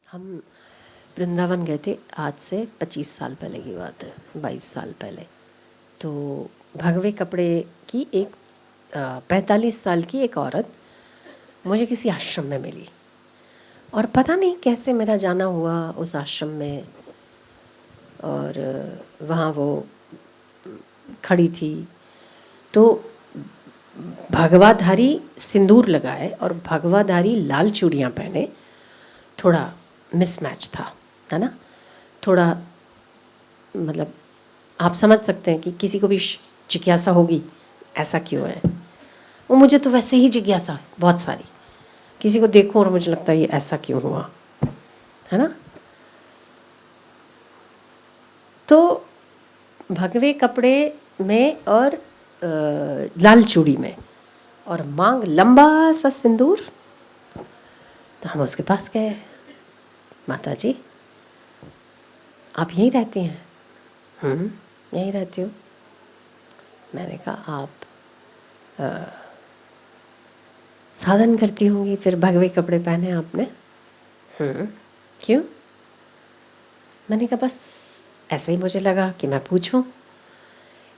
हम वृंदावन गए थे, आज से 25 साल पहले की बात है, 22 साल पहले। तो भगवे कपड़े की एक 45 साल की एक औरत मुझे किसी आश्रम में मिली, और पता नहीं कैसे मेरा जाना हुआ उस आश्रम में। और वहाँ वो खड़ी थी, तो भगवाधारी सिंदूर लगाए और भगवाधारी लाल चूड़ियाँ पहने, थोड़ा मिसमैच था, है ना। थोड़ा मतलब आप समझ सकते हैं कि किसी को भी जिज्ञासा होगी ऐसा क्यों है। वो मुझे तो वैसे ही जिज्ञासा है बहुत सारी, किसी को देखूं और मुझे लगता है ये ऐसा क्यों हुआ, है ना। तो भगवे कपड़े में और लाल चूड़ी में और मांग लंबा सा सिंदूर। तो हम उसके पास गए, माता जी आप यहीं रहती हैं? यहीं रहती हूँ। मैंने कहा आप साधन करती होंगी, फिर भगवे कपड़े पहने आपने? क्यों? मैंने कहा बस ऐसे ही मुझे लगा कि मैं पूछूं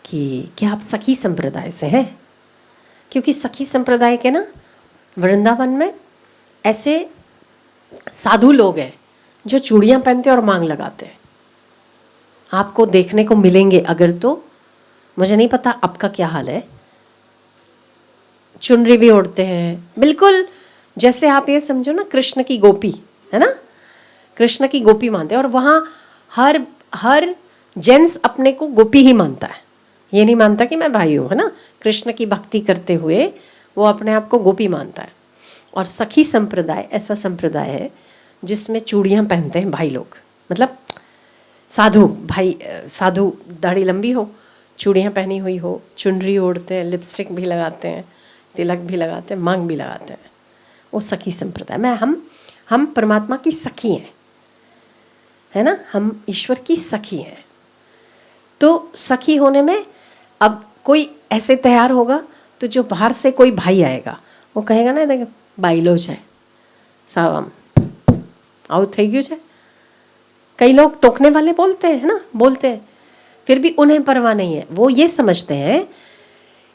कि क्या आप सखी संप्रदाय से हैं? क्योंकि सखी संप्रदाय के ना वृंदावन में ऐसे साधु लोग हैं जो चूड़ियाँ पहनते और मांग लगाते हैं। आपको देखने को मिलेंगे अगर, तो मुझे नहीं पता आपका क्या हाल है। चुनरी भी ओढ़ते हैं, बिल्कुल जैसे आप ये समझो ना कृष्ण की गोपी, है ना। कृष्ण की गोपी मानते हैं, और वहाँ हर जेंट्स अपने को गोपी ही मानता है, ये नहीं मानता कि मैं भाई हूँ, है ना। कृष्ण की भक्ति करते हुए वो अपने आप को गोपी मानता है। और सखी संप्रदाय ऐसा संप्रदाय है जिसमें चूड़ियाँ पहनते हैं भाई लोग, मतलब साधु भाई, साधु दाढ़ी लंबी हो, चूड़ियाँ पहनी हुई हो, चुनरी ओढ़ते हैं, लिपस्टिक भी लगाते हैं, तिलक भी लगाते हैं, मांग भी लगाते हैं। वो सखी संप्रदाय में हम परमात्मा की सखी हैं, है ना। हम ईश्वर की सखी हैं। तो सखी होने में अब कोई ऐसे तैयार होगा तो जो बाहर से कोई भाई आएगा वो कहेगा ना, देख बाइलो है साहब, हम आउ થઈ ગયું છે। कई लोग टोकने वाले बोलते हैं, है ना, बोलते हैं, फिर भी उन्हें परवाह नहीं है। वो ये समझते हैं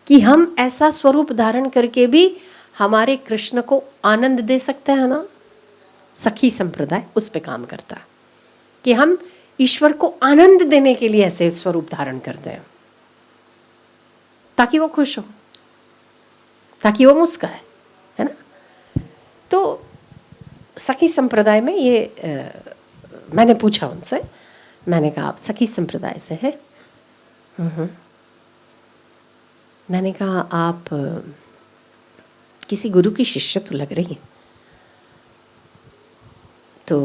कि हम ऐसा स्वरूप धारण करके भी हमारे कृष्ण को आनंद दे सकते हैं ना। सखी संप्रदाय उस पे काम करता है कि हम ईश्वर को आनंद देने के लिए ऐसे स्वरूप धारण करते हैं ताकि वो खुश हो, ताकि वो मुस्काए, है ना। तो सखी संप्रदाय में ये मैंने पूछा उनसे, मैंने कहा आप सखी संप्रदाय से हैं? मैंने कहा आप किसी गुरु की शिष्य तो लग रही हैं। तो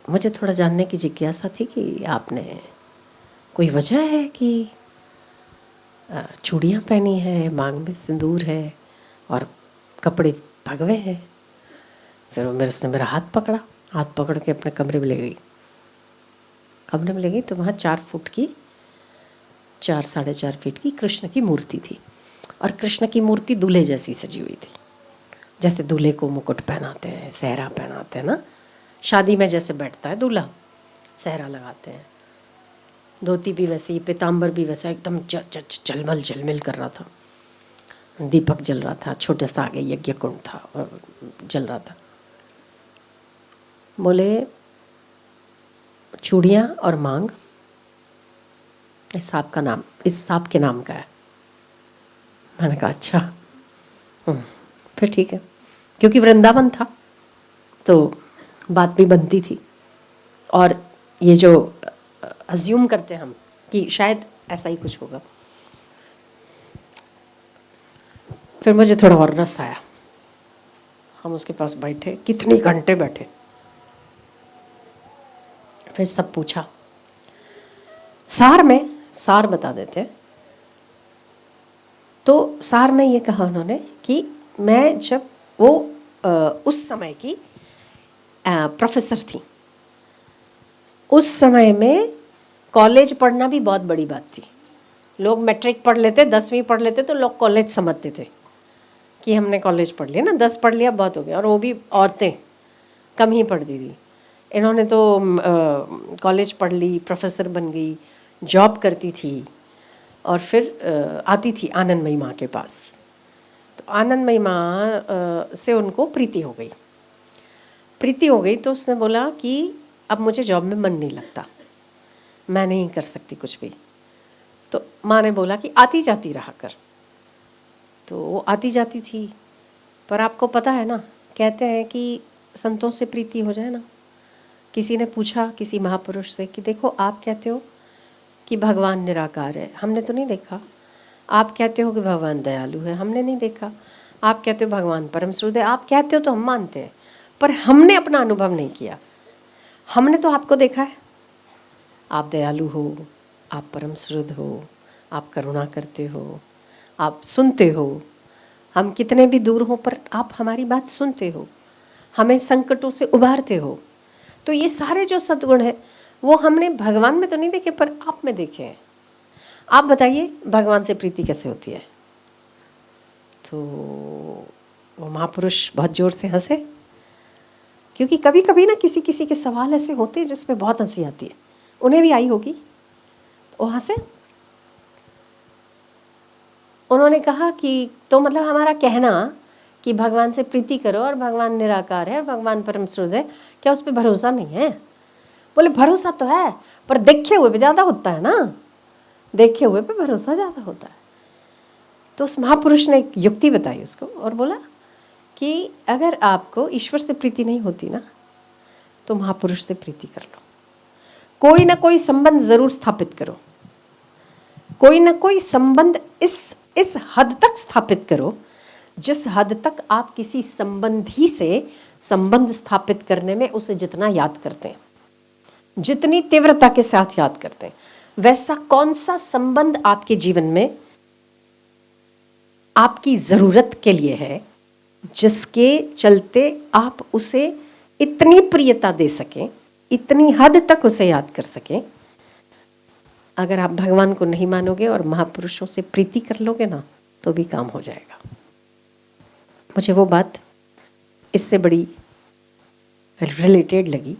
मुझे थोड़ा जानने की जिज्ञासा थी कि आपने कोई वजह है कि चूड़ियाँ पहनी है, मांग में सिंदूर है और कपड़े भगवे हैं। फिर उसने मेरा हाथ पकड़ा, हाथ पकड़ के अपने कमरे में ले गई। कमरे में ले गई तो वहाँ 4 फुट की, 4 साढ़े 4 फीट की कृष्ण की मूर्ति थी, और कृष्ण की मूर्ति दूल्हे जैसी सजी हुई थी, जैसे दूल्हे को मुकुट पहनाते हैं, सेहरा पहनाते हैं ना, शादी में जैसे बैठता है दूल्हा, सेहरा लगाते हैं, धोती भी वैसी, पीताम्बर भी वैसा, एकदम झलमल झलमिल कर रहा था। दीपक जल रहा था, छोटा सा आगे यज्ञ कुंड था और जल रहा था। बोले चूड़ियाँ और मांग इस सांप का नाम, इस सांप के नाम का है। मैंने कहा अच्छा, फिर ठीक है, क्योंकि वृंदावन था तो बात भी बनती थी। और ये जो अज्यूम करते हैं हम कि शायद ऐसा ही कुछ होगा। फिर मुझे थोड़ा और रस आया, हम उसके पास बैठे, कितने घंटे बैठे, फिर सब पूछा। सार बता देते हैं। तो सार में ये कहा उन्होंने कि मैं जब वो उस समय की प्रोफेसर थी, उस समय में कॉलेज पढ़ना भी बहुत बड़ी बात थी। लोग मैट्रिक पढ़ लेते, 10वीं पढ़ लेते तो लोग कॉलेज समझते थे कि हमने कॉलेज पढ़ लिया ना, 10 पढ़ लिया बहुत हो गया। और वो भी औरतें कम ही पढ़ती थी, इन्होंने तो कॉलेज पढ़ ली, प्रोफेसर बन गई, जॉब करती थी और फिर आती थी आनंदमयी माँ के पास। तो आनंदमयी माँ से उनको प्रीति हो गई। प्रीति हो गई तो उसने बोला कि अब मुझे जॉब में मन नहीं लगता, मैं नहीं कर सकती कुछ भी। तो माँ ने बोला कि आती जाती रहा कर। तो वो आती जाती थी, पर आपको पता है ना, कहते हैं कि संतों से प्रीति हो जाए ना। किसी ने पूछा किसी महापुरुष से कि देखो आप कहते हो कि भगवान निराकार है, हमने तो नहीं देखा। आप कहते हो कि भगवान दयालु है, हमने नहीं देखा। आप कहते हो भगवान परम सुहृद है, आप कहते हो तो हम मानते हैं, पर हमने अपना अनुभव नहीं किया। हमने तो आपको देखा है, आप दयालु हो, आप परम सुहृद हो, आप करुणा करते हो, आप सुनते हो। हम कितने भी दूर हो पर आप हमारी बात सुनते हो, हमें संकटों से उबारते हो। तो ये सारे जो सद्गुण हैं वो हमने भगवान में तो नहीं देखे पर आप में देखे हैं। आप बताइए भगवान से प्रीति कैसे होती है? तो वो महापुरुष बहुत जोर से हंसे, क्योंकि कभी कभी ना किसी किसी के सवाल ऐसे होते हैं जिसमें बहुत हंसी आती है। उन्हें भी आई होगी। वो हंसे। उन्होंने कहा कि तो मतलब हमारा कहना कि भगवान से प्रीति करो और भगवान निराकार है और भगवान परम सुहृद है, क्या उस पर भरोसा नहीं है? बोले भरोसा तो है, पर देखे हुए पे ज़्यादा होता है ना, देखे हुए पे भरोसा ज़्यादा होता है। तो उस महापुरुष ने एक युक्ति बताई उसको और बोला कि अगर आपको ईश्वर से प्रीति नहीं होती ना, तो महापुरुष से प्रीति कर लो। कोई ना कोई संबंध जरूर स्थापित करो, कोई ना कोई संबंध इस हद तक स्थापित करो जिस हद तक आप किसी संबंधी से संबंध स्थापित करने में उसे जितना याद करते हैं, जितनी तीव्रता के साथ याद करते हैं, वैसा कौन सा संबंध आपके जीवन में आपकी जरूरत के लिए है, जिसके चलते आप उसे इतनी प्रियता दे सकें, इतनी हद तक उसे याद कर सकें। अगर आप भगवान को नहीं मानोगे और महापुरुषों से प्रीति कर लोगे ना, तो भी काम हो जाएगा। मुझे वो बात इससे बड़ी रिलेटेड लगी।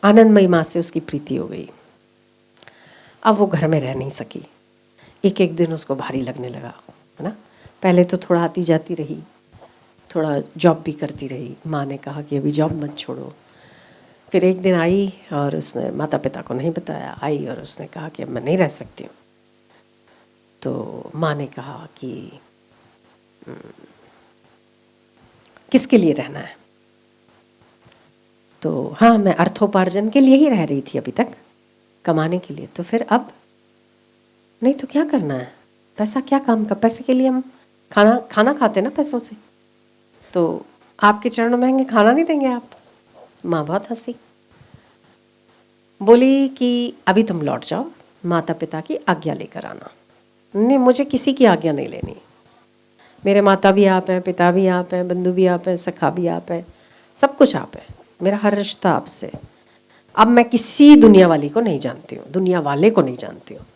आनंदमयी माँ से उसकी प्रीति हो गई। अब वो घर में रह नहीं सकी, एक एक दिन उसको भारी लगने लगा, है ना। पहले तो थोड़ा आती जाती रही, थोड़ा जॉब भी करती रही। माँ ने कहा कि अभी जॉब मत छोड़ो। फिर एक दिन आई और उसने माता पिता को नहीं बताया, आई और उसने कहा कि अब मैं नहीं रह सकती हूँ। तो माँ ने कहा कि किसके लिए रहना है? तो हाँ, मैं अर्थोपार्जन के लिए ही रह रही थी अभी तक, कमाने के लिए। तो फिर अब नहीं तो क्या करना है? पैसा क्या काम का? पैसे के लिए हम खाना खाते ना पैसों से। तो आपके चरणों में आएंगे, खाना नहीं देंगे आप? माँ बहुत हंसी, बोली कि अभी तुम लौट जाओ, माता पिता की आज्ञा लेकर आना। नहीं, मुझे किसी की आज्ञा नहीं लेनी। मेरे माता भी आप हैं, पिता भी आप हैं, बंधु भी आप हैं, सखा भी आप हैं, सब कुछ आप है। मेरा हर रिश्ता आपसे। अब मैं किसी दुनिया वाली को नहीं जानती हूँ, दुनिया वाले को नहीं जानती हूँ,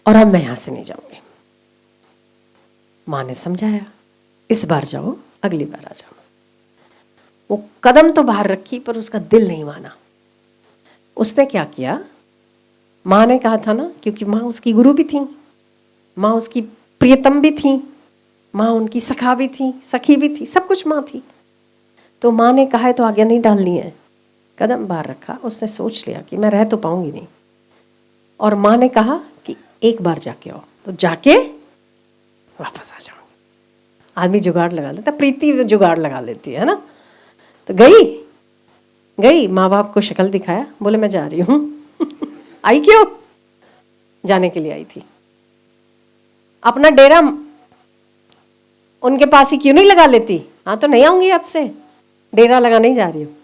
और अब मैं यहाँ से नहीं जाऊँगी। माँ ने समझाया, इस बार जाओ, अगली बार आ जाओ। वो कदम तो बाहर रखी पर उसका दिल नहीं माना। उसने क्या किया, माँ ने कहा था ना, क्योंकि माँ उसकी गुरु भी थी, माँ उसकी प्रियतम भी थी, माँ उनकी सखा भी थी, सखी भी थी, सब कुछ माँ थी। तो माँ ने कहा है तो आज्ञा नहीं डालनी है। कदम बाहर रखा। उसने सोच लिया कि मैं रह तो पाऊंगी नहीं, और माँ ने कहा कि एक बार जाके आओ, तो जाके वापस आ जाऊंगी। आदमी जुगाड़ लगा लेता, प्रीति जुगाड़ लगा लेती है ना। तो गई माँ बाप को शक्ल दिखाया, बोले मैं जा रही हूँ। आई क्यों? जाने के लिए आई थी। अपना डेरा उनके पास ही क्यों नहीं लगा लेती? हाँ तो नहीं आऊंगी आपसे, डेरा लगा नहीं जा रही हूँ।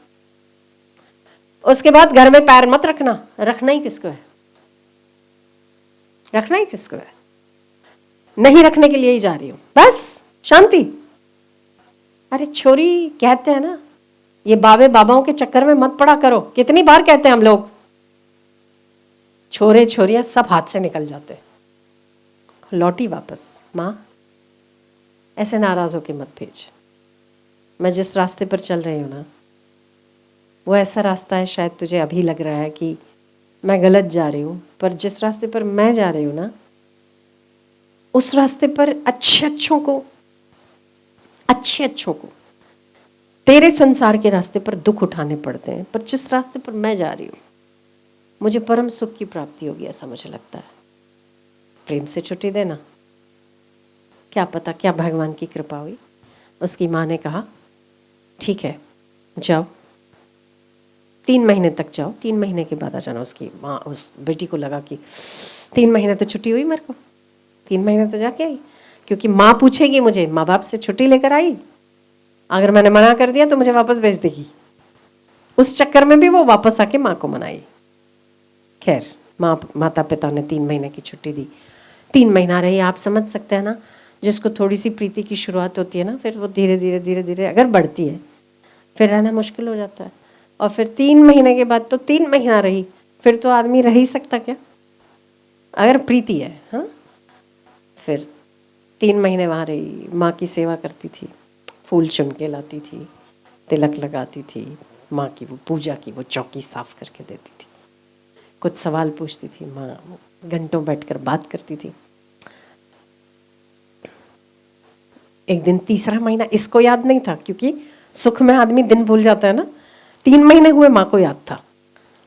उसके बाद घर में पैर मत रखना। रखना ही किसको है? रखना ही किसको है? नहीं रखने के लिए ही जा रही हूँ, बस शांति। अरे छोरी, कहते हैं ना, ये बाबे बाबाओं के चक्कर में मत पड़ा करो। कितनी बार कहते हैं हम लोग, छोरे छोरियां सब हाथ से निकल जाते। लौटी वापस। माँ ऐसे नाराज होके मत भेज, मैं जिस रास्ते पर चल रही हूँ ना, वो ऐसा रास्ता है, शायद तुझे अभी लग रहा है कि मैं गलत जा रही हूँ, पर जिस रास्ते पर मैं जा रही हूँ ना, उस रास्ते पर अच्छे अच्छों को तेरे संसार के रास्ते पर दुख उठाने पड़ते हैं, पर जिस रास्ते पर मैं जा रही हूँ मुझे परम सुख की प्राप्ति होगी, ऐसा मुझे लगता है। प्रेम से छुट्टी देना, क्या पता क्या भगवान की कृपा हुई। उसकी माँ ने कहा ठीक है जाओ, 3 महीने तक जाओ, 3 महीने के बाद आ जाना। उसकी माँ, उस बेटी को लगा कि 3 महीने तो छुट्टी हुई मेरे को, 3 महीने तो जाके आई, क्योंकि माँ पूछेगी मुझे, माँ बाप से छुट्टी लेकर आई, अगर मैंने मना कर दिया तो मुझे वापस भेज देगी। उस चक्कर में भी वो वापस आके माँ को मनाई। खैर माता पिता ने 3 महीने की छुट्टी दी, 3 महीना रही। आप समझ सकते हैं ना, जिसको थोड़ी सी प्रीति की शुरुआत होती है ना, फिर वो धीरे धीरे अगर बढ़ती है फिर रहना मुश्किल हो जाता है। और फिर 3 महीने के बाद तो 3 महीना रही, फिर तो आदमी रह ही सकता क्या, अगर प्रीति है। हाँ, फिर 3 महीने वहाँ रही, माँ की सेवा करती थी, फूल चुन के लाती थी, तिलक लगाती थी, माँ की वो पूजा की वो चौकी साफ करके देती थी, कुछ सवाल पूछती थी, माँ घंटों बैठकर बात करती थी। एक दिन तीसरा महीना, इसको याद नहीं था क्योंकि सुख में आदमी दिन भूल जाता है ना। 3 महीने हुए, माँ को याद था।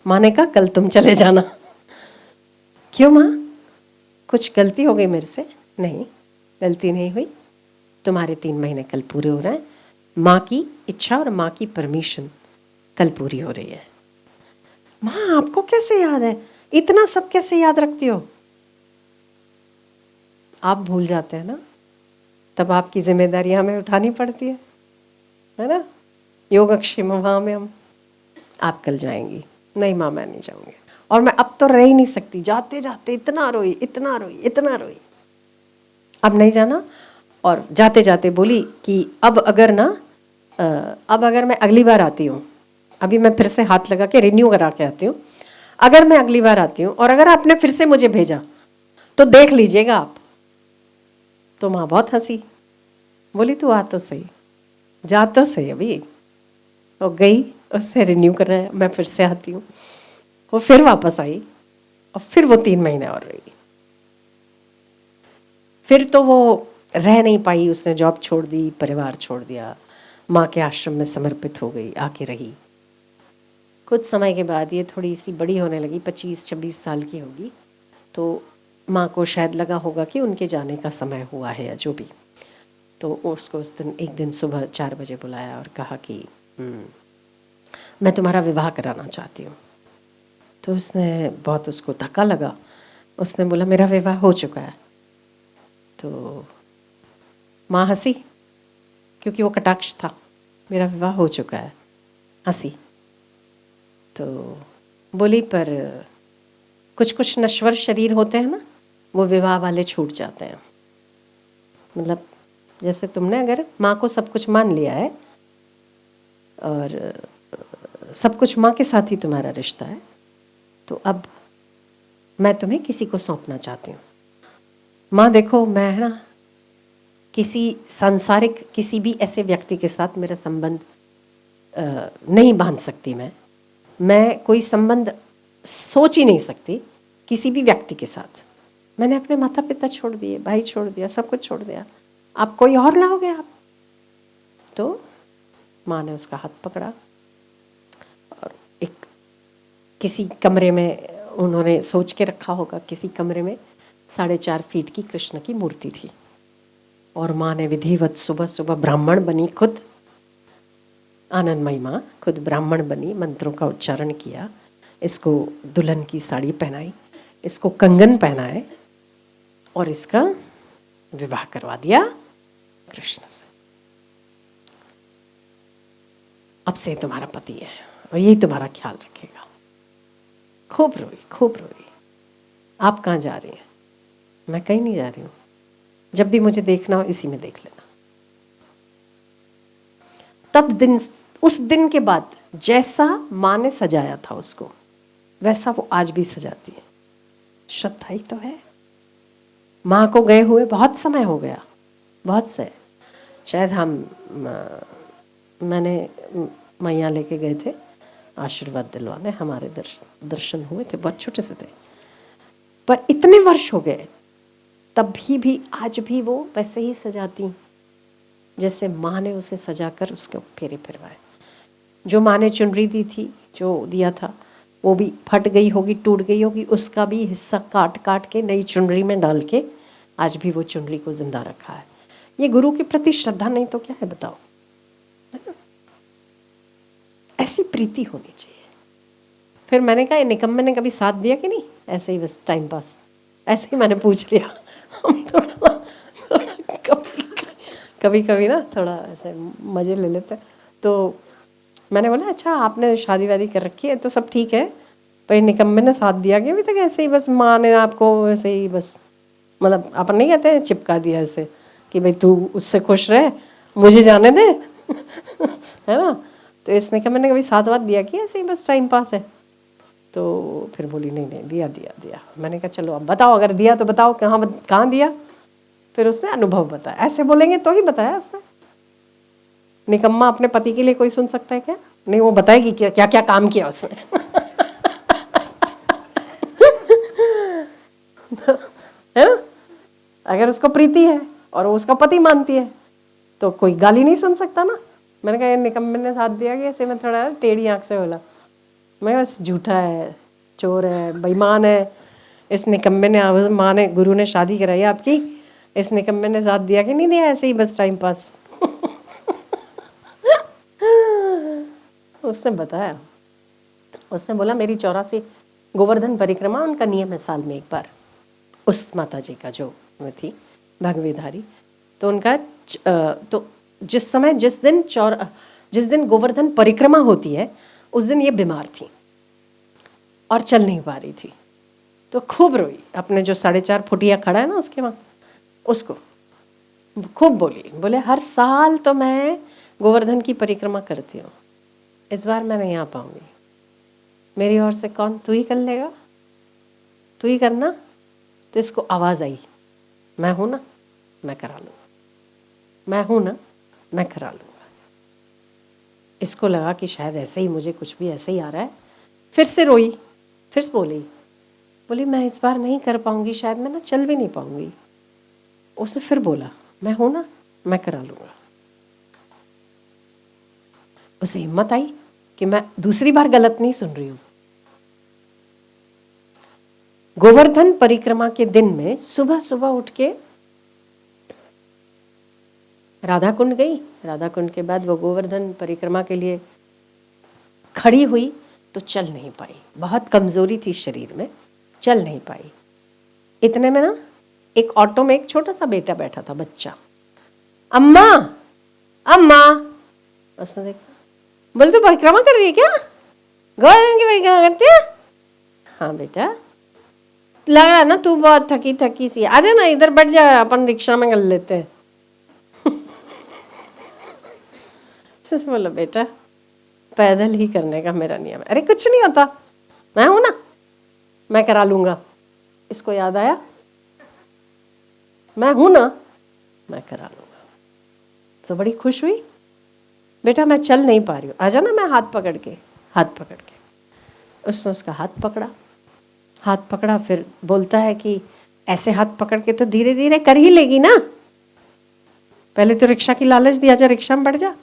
माँ ने कहा कल तुम चले जाना। क्यों माँ, कुछ गलती हो गई मेरे से? नहीं, गलती नहीं हुई, तुम्हारे 3 महीने कल पूरे हो रहे हैं, माँ की इच्छा और माँ की परमिशन कल पूरी हो रही है। माँ आपको कैसे याद है, इतना सब कैसे याद रखती हो? आप भूल जाते हैं ना, तब आपकी जिम्मेदारी हमें उठानी पड़ती है ना। योगक्षेम में हम, आप कल जाएंगी? नहीं माँ मैं नहीं जाऊंगी। और मैं अब तो रह ही नहीं सकती, जाते जाते इतना रोई इतना रोई इतना रोई, अब नहीं जाना। और जाते जाते बोली कि अब अगर मैं अगली बार आती हूँ, अभी मैं फिर से हाथ लगा के रिन्यू करा के आती हूँ, अगर मैं अगली बार आती हूँ और अगर आपने फिर से मुझे भेजा तो देख लीजिएगा आप। तो माँ बहुत हंसी, बोली तू आ तो सही, जा तो सही अभी। और गई, उससे रिन्यू कर रहा है, मैं फिर से आती हूँ, वो फिर वापस आई और फिर वो 3 महीने और रही। फिर तो वो रह नहीं पाई, उसने जॉब छोड़ दी, परिवार छोड़ दिया, माँ के आश्रम में समर्पित हो गई, आके रही। कुछ समय के बाद ये थोड़ी सी बड़ी होने लगी, 25-26 साल की होगी, तो माँ को शायद लगा होगा कि उनके जाने का समय हुआ है या जो भी। तो उसको उस दिन एक दिन सुबह 4 बजे बुलाया और कहा कि मैं तुम्हारा विवाह कराना चाहती हूँ। तो उसने बहुत, उसको धक्का लगा, उसने बोला मेरा विवाह हो चुका है। तो माँ हंसी, क्योंकि वो कटाक्ष था, मेरा विवाह हो चुका है, हंसी। तो बोली पर कुछ कुछ नश्वर शरीर होते हैं ना, वो विवाह वाले छूट जाते हैं। मतलब जैसे तुमने अगर माँ को सब कुछ मान लिया है और सब कुछ माँ के साथ ही तुम्हारा रिश्ता है, तो अब मैं तुम्हें किसी को सौंपना चाहती हूँ। माँ देखो, मैं है ना किसी सांसारिक किसी भी ऐसे व्यक्ति के साथ मेरा संबंध नहीं बांध सकती। मैं कोई संबंध सोच ही नहीं सकती किसी भी व्यक्ति के साथ। मैंने अपने माता पिता छोड़ दिए, भाई छोड़ दिया, सब कुछ छोड़ दिया, आप कोई और लाओगे आप? तो माँ ने उसका हाथ पकड़ा और एक किसी कमरे में, उन्होंने सोच के रखा होगा, किसी कमरे में 4.5 फीट की कृष्ण की मूर्ति थी। और माँ ने विधिवत सुबह सुबह ब्राह्मण बनी, खुद आनंदमयी माँ खुद ब्राह्मण बनी, मंत्रों का उच्चारण किया, इसको दुल्हन की साड़ी पहनाई, इसको कंगन पहनाए और इसका विवाह करवा दिया कृष्ण से। अब से तुम्हारा पति है और यही तुम्हारा ख्याल रखेगा। खूब रोई खूब रोई। आप कहाँ जा रही हैं? मैं कहीं नहीं जा रही हूँ, जब भी मुझे देखना हो इसी में देख लेना। तब उस दिन के बाद जैसा माँ ने सजाया था उसको, वैसा वो आज भी सजाती है। श्रद्धा ही तो है। माँ को गए हुए बहुत समय हो गया, बहुत से, शायद मैंने मैया लेके गए थे आशीर्वाद दिलवाने। हमारे दर्शन हुए थे, बहुत छोटे से थे, पर इतने वर्ष हो गए तब भी आज भी वो वैसे ही सजाती जैसे माँ ने उसे सजाकर उसके फेरे फिरवाए। जो माँ ने चुनरी दी थी, जो दिया था, वो भी फट गई होगी, टूट गई होगी, उसका भी हिस्सा काट काट के नई चुनरी में डाल के आज भी वो चुनरी को जिंदा रखा है। ये गुरु के प्रति श्रद्धा नहीं तो क्या है बताओ? ऐसी प्रीति होनी चाहिए। फिर मैंने कहा निकम्मे ने कभी साथ दिया कि नहीं? ऐसे ही बस टाइम पास, ऐसे ही मैंने पूछ लिया। हम थोड़ा कभी कभी ना थोड़ा ऐसे मज़े ले लेते हैं। तो मैंने बोला अच्छा आपने शादी वादी कर रखी है तो सब ठीक है, पर निकम्मे ने साथ दिया कि अभी तक? ऐसे ही बस माँ ने आपको ऐसे ही बस, मतलब अपन नहीं कहते हैं चिपका दिया ऐसे कि भाई तू उससे खुश रहे, मुझे जाने दे है ना? तो इस निकम्मे ने कभी साथ वाथ दिया कि ऐसे ही बस टाइम पास है? तो फिर बोली नहीं नहीं दिया दिया दिया। मैंने कहा चलो अब बताओ, अगर दिया तो बताओ कहाँ दिया? फिर उसने अनुभव बताया। ऐसे बोलेंगे तो ही बताया उसने। निकम्मा अपने पति के लिए कोई सुन सकता है क्या? नहीं, वो बताएगी क्या क्या क्या काम किया उसने। है ना? अगर उसको प्रीति है और वो उसका पति मानती है तो कोई गाली नहीं सुन सकता ना। मैंने कहा निकम्मे ने साथ दिया कि ऐसे में थोड़ा टेढ़ी आंख से बोला। मैं बस झूठा है, चोर है, बेईमान है। इस निकम्मे ने, माँ ने, गुरु ने शादी कराई आपकी, इस निकम्मे ने साथ दिया कि नहीं दिया? ऐसे ही बस टाइम पास। उसने बताया, उसने बोला मेरी 84 गोवर्धन परिक्रमा उनका नियम है साल में एक बार। उस माता जी का जो में थी भगवीधारी, तो उनका तो जिस दिन गोवर्धन परिक्रमा होती है उस दिन ये बीमार थी और चल नहीं पा रही थी। तो खूब रोई, अपने जो 4.5 फुटिया खड़ा है ना उसके वहाँ, उसको खूब बोले हर साल तो मैं गोवर्धन की परिक्रमा करती हूँ, इस बार मैं नहीं आ पाऊंगी, मेरी ओर से कौन? तू ही कर लेगा, तू ही करना। तो इसको आवाज़ आई, मैं हूँ ना, मैं करा लूँगा, मैं हूँ ना, मैं करा लूँगा। इसको लगा कि शायद ऐसे ही मुझे कुछ भी ऐसे ही आ रहा है। फिर से रोई, फिर से बोली मैं इस बार नहीं कर पाऊंगी, शायद मैं ना चल भी नहीं पाऊंगी। उसने फिर बोला मैं हूं ना, मैं करा लूंगा। उसे हिम्मत आई कि मैं दूसरी बार गलत नहीं सुन रही हूं। गोवर्धन परिक्रमा के दिन में सुबह सुबह उठ के राधा कुंड गई। राधा कुंड के बाद वो गोवर्धन परिक्रमा के लिए खड़ी हुई तो चल नहीं पाई, बहुत कमजोरी थी शरीर में, चल नहीं पाई। इतने में ना एक ऑटो में एक छोटा सा बेटा बैठा था, बच्चा। अम्मा अम्मा, उसने देखा, बोले तो परिक्रमा कर रही है क्या? गोवर्धन की परिक्रमा करती है? हाँ बेटा, लग रहा है ना तू बहुत थकी थकी सी, आजा ना इधर बैठ जा, अपन रिक्शा में कर लेते हैं। बोला बेटा पैदल ही करने का मेरा नियम है। अरे कुछ नहीं होता, मैं हूं ना, मैं करा लूंगा। इसको याद आया, मैं हूं ना, मैं करा लूंगा। तो बड़ी खुश हुई, बेटा मैं चल नहीं पा रही हूँ, आजा ना, मैं हाथ पकड़ के। उसने उसका हाथ पकड़ा, फिर बोलता है कि ऐसे हाथ पकड़ के तो धीरे धीरे कर ही लेगी ना, पहले तो रिक्शा की लालच दिया, जा रिक्शा में बैठ जा।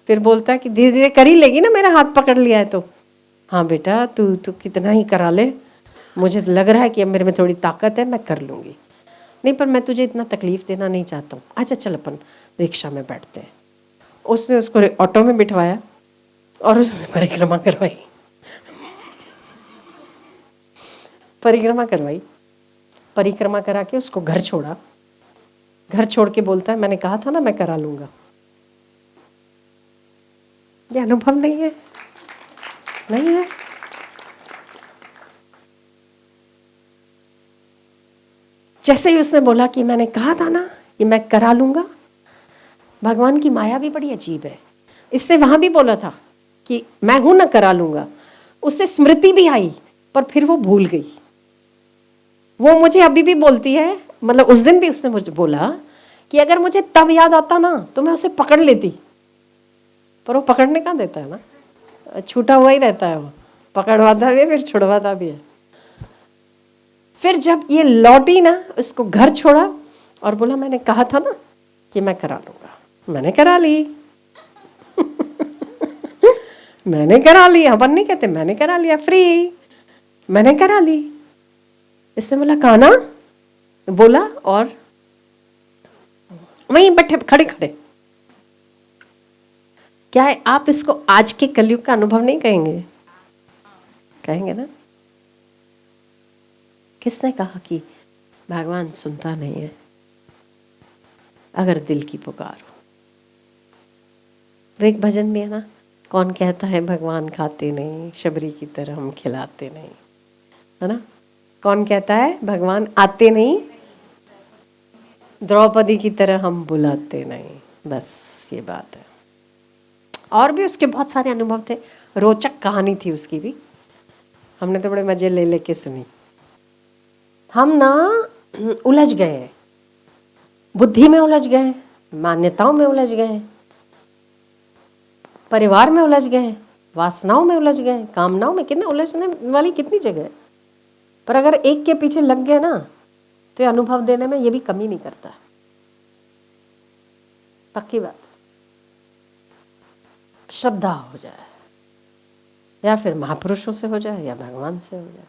फिर बोलता है कि धीरे धीरे कर ही लेगी ना, मेरा हाथ पकड़ लिया है तो। हाँ बेटा तू कितना ही करा ले, मुझे लग रहा है कि अब मेरे में थोड़ी ताकत है, मैं कर लूँगी। नहीं पर मैं तुझे इतना तकलीफ देना नहीं चाहता हूँ, अच्छा चल अपन रिक्शा में बैठते हैं। उसने उसको ऑटो में बिठवाया और उसने परिक्रमा करवाई। परिक्रमा करा के उसको घर छोड़ा। घर छोड़ के बोलता है मैंने कहा था ना मैं करा लूंगा। ये अनुभव नहीं है? जैसे ही उसने बोला कि मैंने कहा था ना कि मैं करा लूंगा, भगवान की माया भी बड़ी अजीब है। इससे वहां भी बोला था कि मैं हूं ना, करा लूंगा, उससे स्मृति भी आई पर फिर वो भूल गई। वो मुझे अभी भी बोलती है, मतलब उस दिन भी उसने मुझे बोला कि अगर मुझे तब याद आता ना तो मैं उसे पकड़ लेती, पर वो पकड़ने कहाँ देता है ना। छूटा हुआ ही रहता है, वो पकड़वाता भी है फिर छुड़वाता भी है। फिर जब ये लौटी ना, उसको घर छोड़ा और बोला मैंने कहा था ना कि मैं करा लूंगा, मैंने करा ली। मैंने करा ली, अपन नहीं कहते मैंने करा लिया, फ्री, मैंने करा ली। इसने बोला कहा ना, बोला और वहीं बैठे खड़े खड़े। क्या है, आप इसको आज के कलयुग का अनुभव नहीं कहेंगे? कहेंगे ना। किसने कहा कि भगवान सुनता नहीं है? अगर दिल की पुकार हो। वो एक भजन भी है ना, कौन कहता है भगवान खाते नहीं, शबरी की तरह हम खिलाते नहीं, है ना? कौन कहता है भगवान आते नहीं, द्रौपदी की तरह हम बुलाते नहीं। बस ये बात है। और भी उसके बहुत सारे अनुभव थे, रोचक कहानी थी उसकी भी, हमने तो बड़े मजे ले लेके सुनी। हम ना उलझ गए, बुद्धि में उलझ गए, मान्यताओं में उलझ गए, परिवार में उलझ गए, वासनाओं में उलझ गए, कामनाओं में। कितने उलझने वाली कितनी जगह है। पर अगर एक के पीछे लग गए ना, तो ये अनुभव देने में ये भी कमी नहीं करता। पक्की बात। श्रद्धा हो जाए, या फिर महापुरुषों से हो जाए, या भगवान से हो जाए।